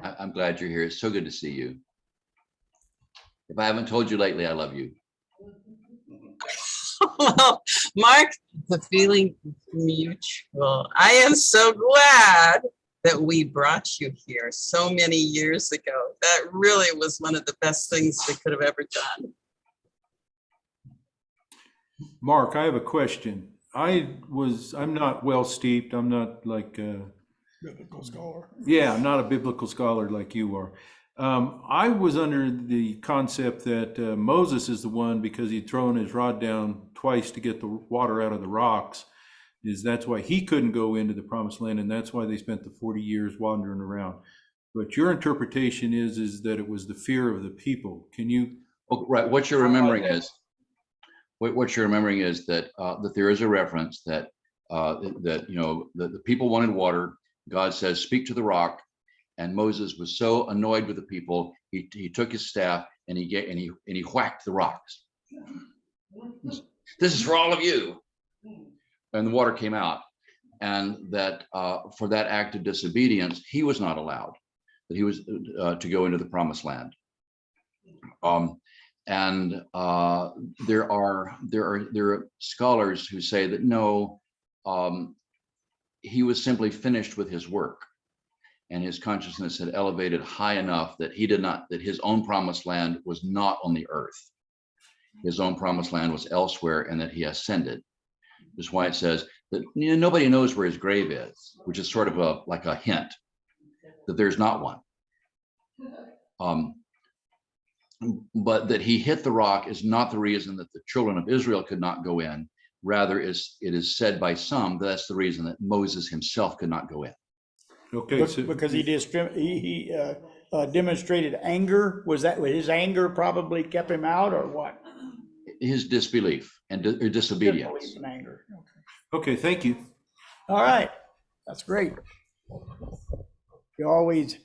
I'm glad you're here. It's so good to see you. If I haven't told you lately, I love you. Well, Mark, the feeling is mutual. I am so glad that we brought you here so many years ago. That really was one of the best things we could have ever done. Mark, I have a question. I'm not well steeped. I'm not like Biblical scholar. yeah, I'm not a biblical scholar like you are. I was under the concept that Moses is the one, because he'd thrown his rod down twice to get the water out of the rocks. That's why he couldn't go into the promised land, and that's why they spent the 40 years wandering around. But your interpretation is that it was the fear of the people. Can you? Oh, right. What you're remembering is that that there is a reference that the people wanted water. God says, "Speak to the rock." And Moses was so annoyed with the people, he took his staff and he whacked the rocks. This is for all of you. And the water came out. And that for that act of disobedience, he was not allowed. That he was to go into the promised land. There are scholars who say that no, he was simply finished with his work. and his consciousness had elevated high enough that that his own promised land was not on the earth. His own promised land was elsewhere, and that he ascended. That's why it says that nobody knows where his grave is, which is sort of like a hint that there's not one. But that he hit the rock is not the reason that the children of Israel could not go in. Rather, it is said by some that's the reason that Moses himself could not go in. Okay, so Because he demonstrated anger. Was that his anger probably kept him out, or what? His disbelief and disobedience. Disbelief and anger. okay, thank you. All right, that's great. You always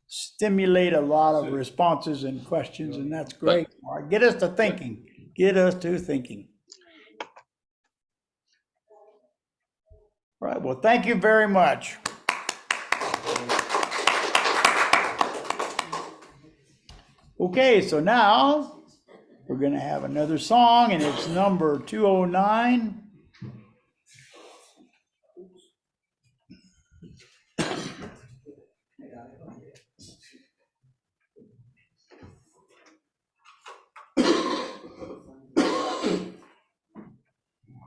stimulate a lot of responses and questions, and that's great. All right, get us to thinking. Get us to thinking. All right, well, thank you very much. Okay, so now we're going to have another song, and it's number 209.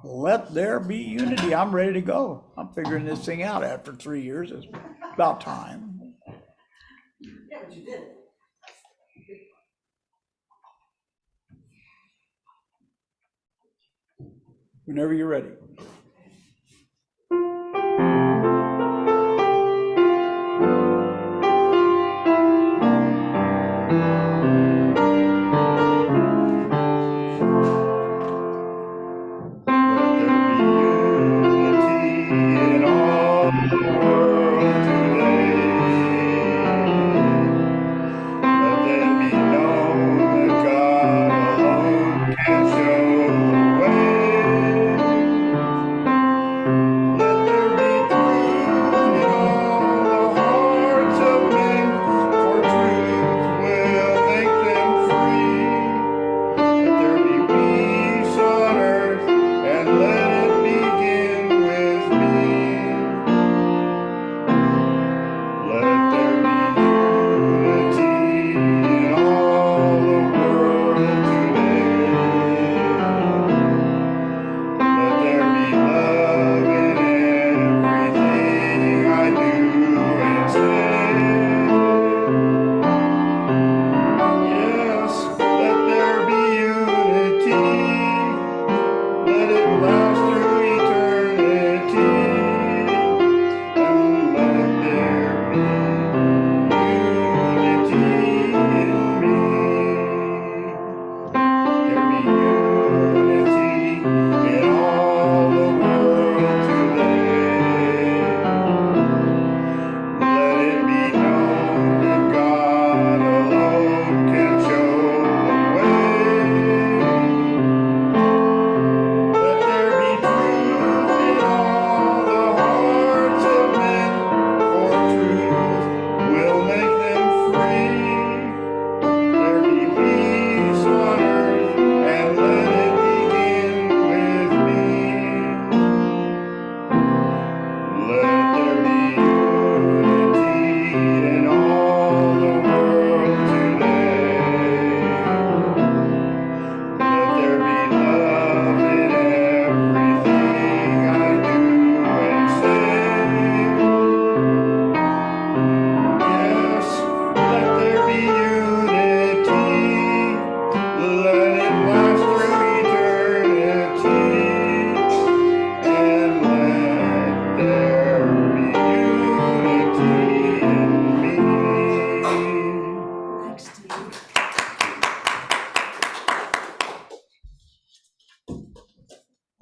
Let there be unity. I'm ready to go. I'm figuring this thing out after 3 years. It's about time. Yeah, but you did. Whenever you're ready.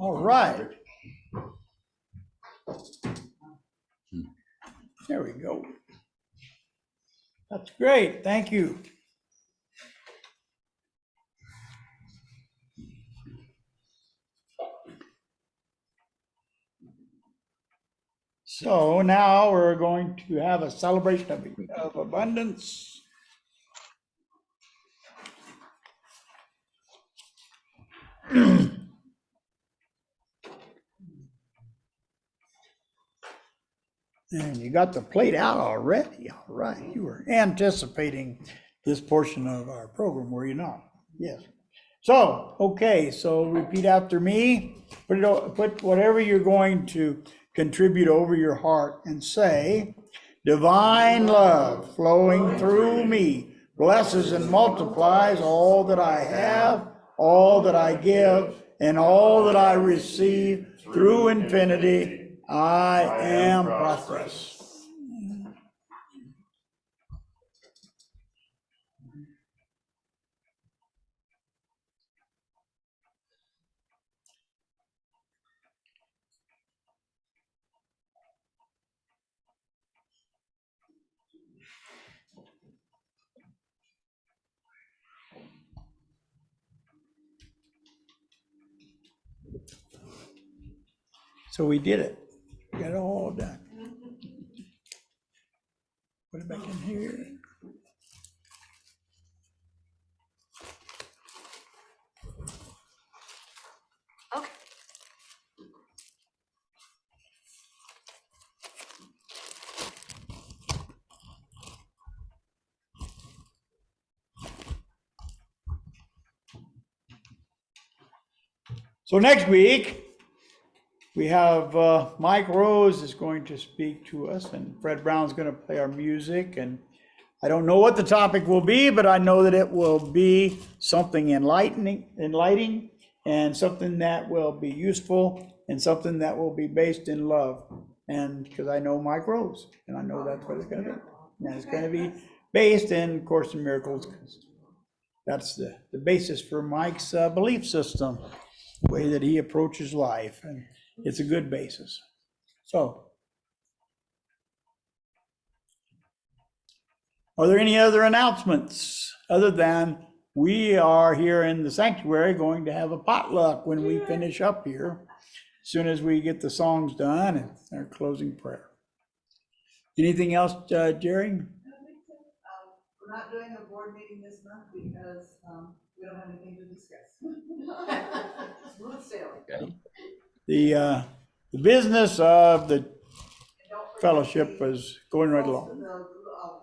All right. There we go. That's great. Thank you. So now we're going to have a celebration of abundance. And you got the plate out already. All right. You were anticipating this portion of our program, were you not? Yes. So, okay, so repeat after me. Put whatever you're going to contribute over your heart and say, divine love flowing through me blesses and multiplies all that I have, all that I give, and all that I receive through infinity. I am prosperous. So we did it. Got it all done. Put it back in here. So next week, we have Mike Rose is going to speak to us, and Fred Brown's going to play our music. And I don't know what the topic will be, but I know that it will be something enlightening, and something that will be useful, and something that will be based in love. And because I know Mike Rose, and I know that's what it's going to be. And it's going to be based in Course in Miracles. That's the basis for Mike's belief system, the way that he approaches life, and it's a good basis. So, are there any other announcements other than we are here in the sanctuary going to have a potluck when we finish up here, as soon as we get the songs done and our closing prayer? Anything else, Jerry? We're not doing a board meeting this month because we don't have anything to discuss. Smooth sailing. The business of the fellowship is going right along. The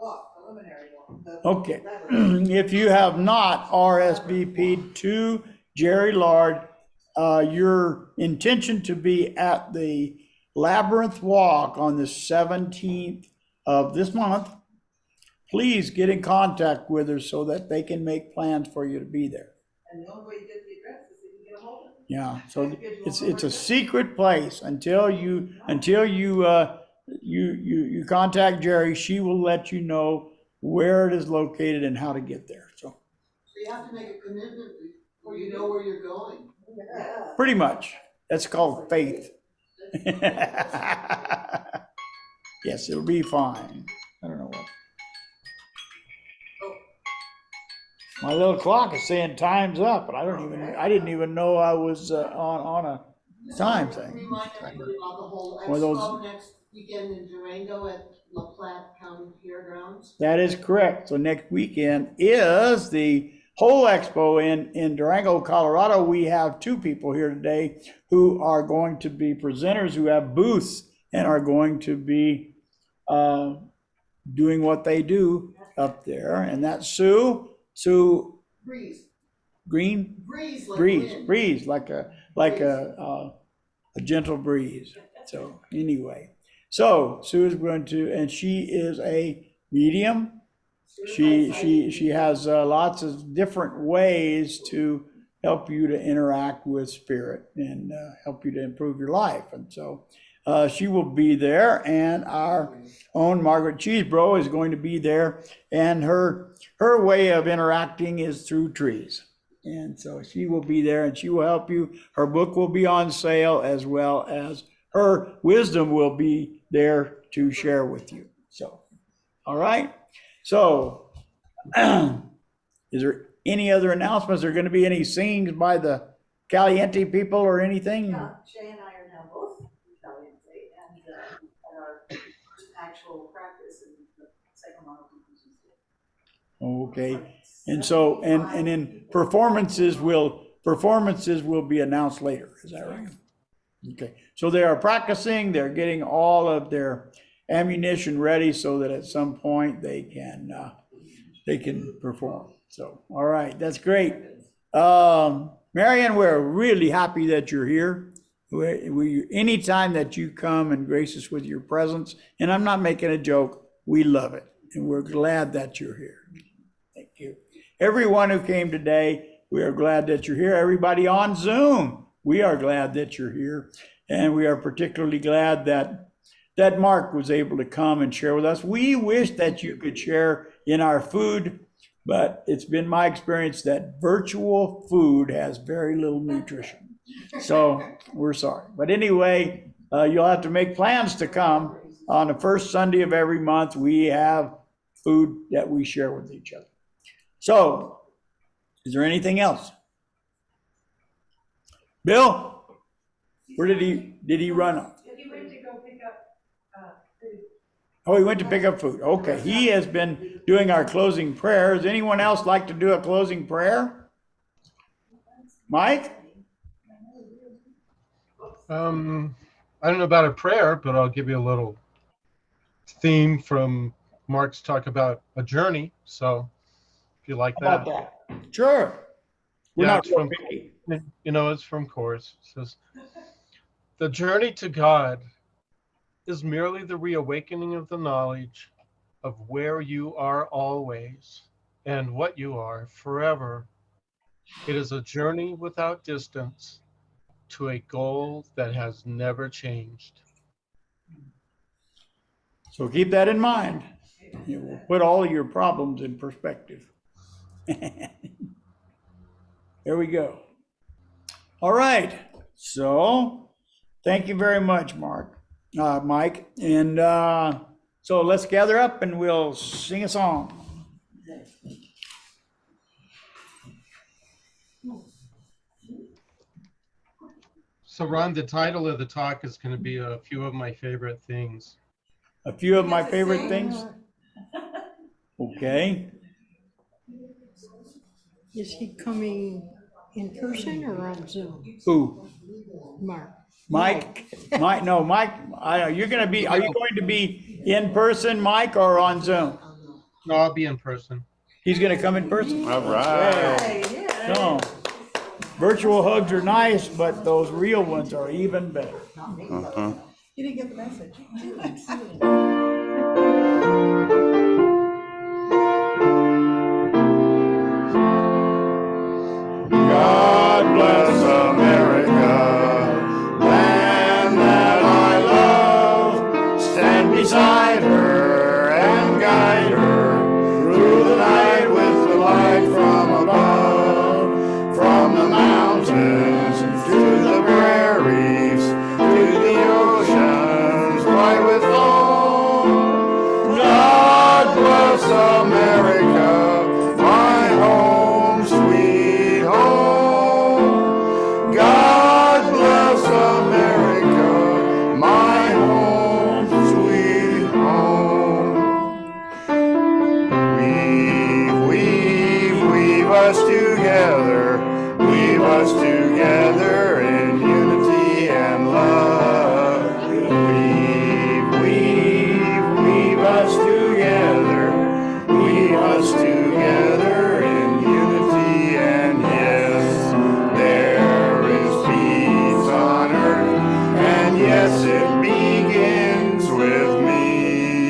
walk, preliminary walk. Okay. If you have not RSVP'd to Jerry Lard, your intention to be at the Labyrinth Walk on the 17th of this month, please get in contact with her so that they can make plans for you to be there. And the only way you get the address is if you get a hold of them. Yeah, so it's a secret place until you contact Jerry. She will let you know where it is located and how to get there. So So you have to make a commitment before you know where you're going. Yeah. pretty much, that's called faith. Yes, it'll be fine. I don't know what. My little clock is saying time's up, but I didn't even know I was on a time thing. Remind everybody about the whole One of those- expo next weekend in Durango at La Platte County Fairgrounds. That is correct. So next weekend is the whole expo in Durango, Colorado. We have two people here today who are going to be presenters, who have booths and are going to be doing what they do up there. And that's Sue Breeze, Green, breeze like wind. breeze, like a gentle breeze. So anyway, so Sue is going to, and she is a medium. She has lots of different ways to help you to interact with spirit and help you to improve your life. And so she will be there, and our own Margaret Cheesebro is going to be there, and her way of interacting is through trees. And so she will be there and she will help you. Her book will be on sale, as well as her wisdom will be there to share with you. So, all right. So, is there any other announcements? Are there going to be any sings by the Caliente people or anything? Shay and I are now both Caliente and at our first actual practice in the second model. Okay. And so, and then performances will be announced later. Is that right? Okay. So they are practicing, they're getting all of their ammunition ready so that at some point they can perform. So, all right, that's great. Marianne, we're really happy that you're here. Anytime that you come and grace us with your presence, and I'm not making a joke, we love it. And we're glad that you're here. Thank you. Everyone who came today, we are glad that you're here. Everybody on Zoom, we are glad that you're here. And we are particularly glad that Mark was able to come and share with us. We wish that you could share in our food, but it's been my experience that virtual food has very little nutrition. So we're sorry. But anyway, you'll have to make plans to come. On the first Sunday of every month, we have food that we share with each other. So, is there anything else? Bill, where did he run? He went to go pick up food. Oh, he went to pick up food. Okay, he has been doing our closing prayers. Anyone else like to do a closing prayer? Mike? I don't know about a prayer, but I'll give you a little theme from Mark's talk about a journey. So if you like How about that? Sure. We're Yeah, not it's from- picky. it's from Course. It says, the journey to God is merely the reawakening of the knowledge of where you are always and what you are forever. It is a journey without distance to a goal that has never changed. So keep that in mind. It will put all of your problems in perspective. There we go. All right. So thank you very much, Mike. And so let's gather up and we'll sing a song. So Ron, the title of the talk is going to be a few of my favorite things. A few of my favorite things. Okay. Is he coming in person or on Zoom? Who? Mark. Mike? Mike? No, Mike. Are you going to be in person, Mike, or on Zoom? No, I'll be in person. He's going to come in person? All right. Hey, yeah. No. Virtual hugs are nice, but those real ones are even better. Uh-huh. You didn't get the message. God bless America, land that I love. Stand beside her and guide her through the night with the light from above. From the mountains to the prairies, to the oceans white with foam. God bless America, my home, sweet home. God bless America, my home, sweet home. Weave us together, weave us together in unity and love. Weave us together, weave us together in unity and yes, there is peace on earth, and yes, it begins with me.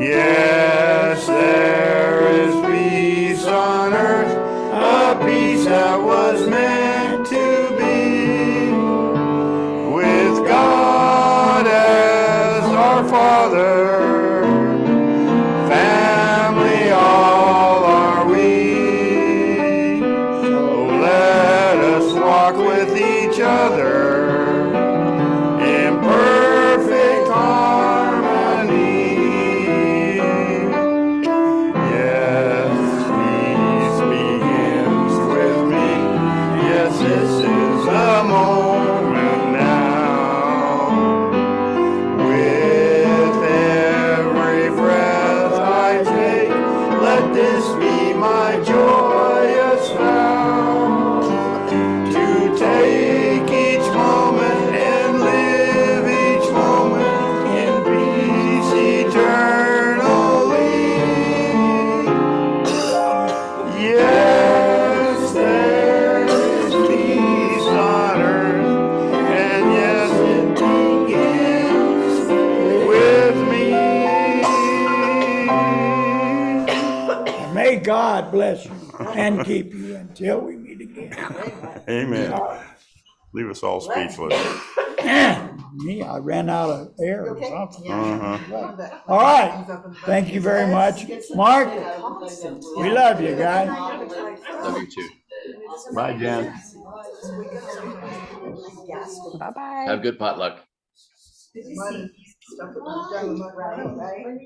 Yes, there is peace on earth, a peace that was meant to be, with God as our Father, family all are we. So let us walk with each other in perfect God bless you and keep you until we meet again. Amen. Leave us all speechless. Me, I ran out of air or something. Uh-huh. All right. Thank you very much. Mark, we love you, guys. Love you too. Bye, Jen. Bye-bye. Have good potluck. Stuff that was done, right?